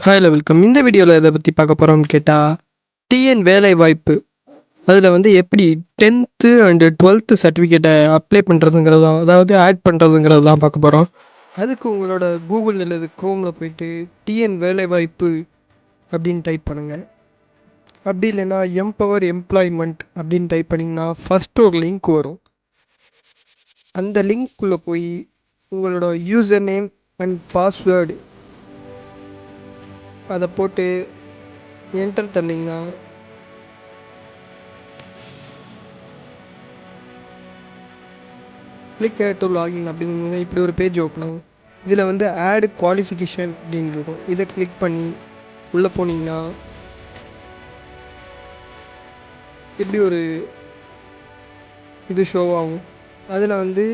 Hi welcome. இந்த வீடியோவில் எதை பற்றி பார்க்க போகிறோம்னு கேட்டால் டிஎன் வேலைவாய்ப்பு அதில் வந்து எப்படி 10th அண்டு 12th சர்டிஃபிகேட்டை அப்ளை பண்ணுறதுங்கிறது தான், அதாவது ஆட் பண்ணுறதுங்கிறது தான் பார்க்க போகிறோம். அதுக்கு உங்களோட கூகுள் அல்லது க்ரோமில் போயிட்டு டிஎன் வேலைவாய்ப்பு அப்படின்னு டைப் பண்ணுங்கள். அப்படி இல்லைன்னா எம்பவர் எம்ப்ளாய்மெண்ட் அப்படின்னு டைப் பண்ணிங்கன்னா ஃபஸ்ட்டு ஒரு லிங்க் வரும். அந்த லிங்க்குள்ளே போய் உங்களோட யூசர் நேம் அண்ட் பாஸ்வேர்டு அதை போட்டு என்டர் தந்தீங்கன்னா கிளிக் டு லாகின் அப்படின்னு இப்படி ஒரு பேஜ் ஓப்பன் ஆகும். இதில் வந்து ஆட் குவாலிஃபிகேஷன் அப்படின்னு இருக்கும். இதை கிளிக் பண்ணி உள்ளே போனீங்கன்னா இப்படி ஒரு இது ஷோ ஆகும். அதில் வந்து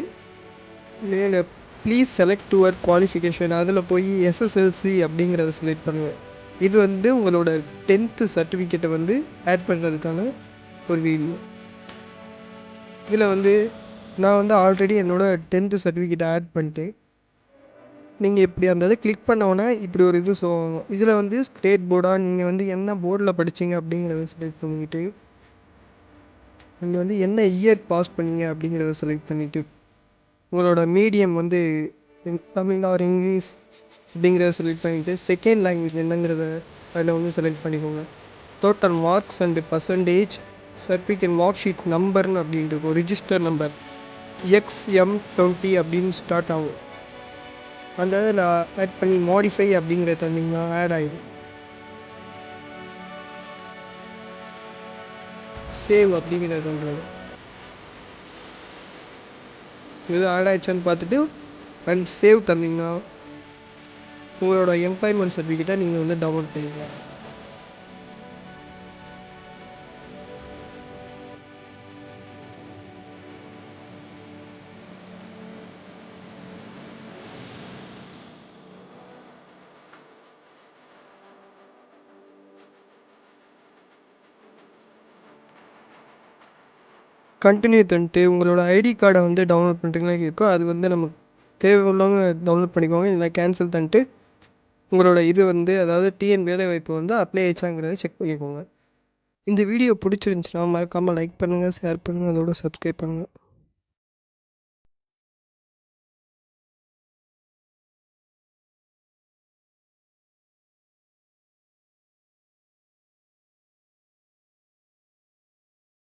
மேலே ப்ளீஸ் செலக்ட் யுவர் குவாலிஃபிகேஷன் அதில் போய் எஸ்எஸ்எல்சி அப்படிங்கிறத செலக்ட் பண்ணுவேன். இது வந்து உங்களோட 10th சர்டிஃபிகேட்டை வந்து ஆட் பண்ணுறதுக்கான ஒரு வீடியோ. இதில் வந்து நான் வந்து ஆல்ரெடி என்னோடய 10th சர்டிஃபிகேட்டை ஆட் பண்ணிட்டேன். நீங்கள் இப்படி அந்த இதை கிளிக் பண்ணோன்னே இப்படி ஒரு இது ஷோ ஆகும். இதில் வந்து ஸ்டேட் போர்டாக நீங்கள் வந்து என்ன போர்டில் படித்தீங்க அப்படிங்கிறத செலக்ட் பண்ணிக்கிட்டு நீங்கள் வந்து என்ன இயர் பாஸ் பண்ணீங்க அப்படிங்கிறத செலக்ட் பண்ணிவிட்டு உங்களோட மீடியம் வந்து தமிழ் ஆர் இங்கிலீஷ் அப்படிங்கிறத செலக்ட் பண்ணிவிட்டு செகண்ட் லாங்குவேஜ் என்னங்கிறத அதில் வந்து செலக்ட் பண்ணிக்கோங்க. Total marks and percentage certificate mark sheet நம்பர்னு அப்படின்ட்டு இருக்கும். ரிஜிஸ்டர் நம்பர் XM20 அப்படின்னு ஸ்டார்ட் ஆகும். அந்த இதில் ஆட் பண்ணி மாடிஃபை அப்படிங்கிறத தந்தீங்கன்னா ஆட் ஆகிடும். சேவ் அப்படிங்கிறத பண்ணுறது. இது ஆட் ஆயிடுச்சான்னு பார்த்துட்டு அண்ட் சேவ் தந்தீங்கன்னா உங்களோட எம்ப்ளாய்மெண்ட் சர்டிஃபிகேட்டை நீங்கள் வந்து டவுன்லோட் பண்ணிக்கலாம். கண்டினியூ பண்ணிட்டு உங்களோட ஐடி கார்டை வந்து டவுன்லோட் பண்ணுறீங்களா இருக்கும். அது வந்து நமக்கு தேவை உள்ளவங்க டவுன்லோட் பண்ணிக்கோங்க. இல்லை கேன்சல் பண்ணிட்டு உங்களோட இது வந்து அதாவது டிஎன் வேலைவாய்ப்பு வந்து அப்ளை ஆயிடுச்சாங்கிறத செக் பண்ணிக்கோங்க. இந்த வீடியோ பிடிச்சிருந்துச்சுன்னா மறக்காமல் லைக் பண்ணுங்கள், ஷேர் பண்ணுங்கள், அதோட சப்ஸ்கிரைப் பண்ணுங்கள்.